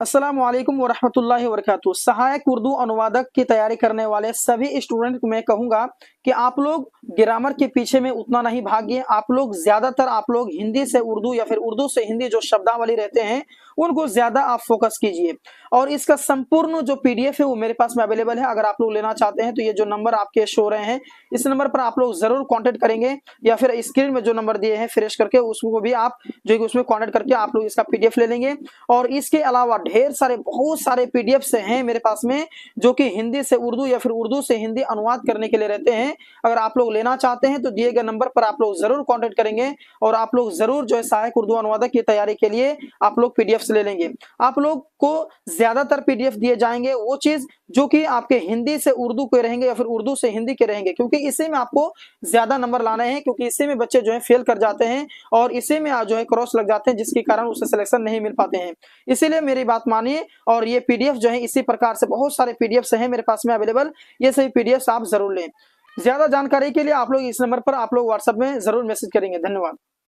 अस्सलामु अलैकुम वरहमतुल्लाहि वबरकातुहू। सहायक उर्दू अनुवादक की तैयारी करने वाले सभी स्टूडेंट को मैं कहूँगा कि आप लोग ग्रामर के पीछे में उतना नहीं भागिए। आप लोग ज़्यादातर हिंदी से उर्दू या फिर उर्दू से हिंदी जो शब्दावली रहते हैं उनको ज़्यादा आप फोकस कीजिए। और इसका संपूर्ण जो पीडीएफ है वो मेरे पास में अवेलेबल है। अगर आप लोग लेना चाहते हैं तो ये जो नंबर आपके शो हो रहे हैं इस नंबर पर आप लोग ज़रूर कॉन्टेक्ट करेंगे, या फिर स्क्रीन में जो नंबर दिए हैं फ्रेश करके उसको भी आप जो है उसमें कॉन्टेक्ट करके आप लोग इसका पीडीएफ ले लेंगे। और इसके अलावा ढेर सारे बहुत सारे पीडीएफ से हैं मेरे पास में जो कि हिंदी से उर्दू या फिर उर्दू से हिंदी अनुवाद करने के लिए रहते हैं। अगर आप लोग लेना चाहते हैं तो दिए गए नंबर पर आप लोग जरूर कांटेक्ट करेंगे और आप लोग जरूर जो है सहायक उर्दू अनुवादक की तैयारी के लिए आप लोग पीडीएफ ले लेंगे। आप लोग को ज्यादातर पीडीएफ दिए जाएंगे वो चीज जो कि आपके हिंदी से उर्दू के रहेंगे या फिर उर्दू से हिंदी के रहेंगे, क्योंकि इसी में आपको ज्यादा नंबर लाने हैं, क्योंकि इसी में बच्चे जो है फेल कर जाते हैं और इसी में जो है क्रॉस लग जाते हैं जिसके कारण उसे सिलेक्शन नहीं मिल पाते हैं। इसीलिए मेरी बात मानिए और ये पीडीएफ जो है इसी प्रकार से बहुत सारे पीडीएफ हैं मेरे पास में अवेलेबल, ये सभी पीडीएफ आप जरूर लें। ज्यादा जानकारी के लिए आप लोग इस नंबर पर आप लोग व्हाट्सएप में जरूर मैसेज करेंगे। धन्यवाद।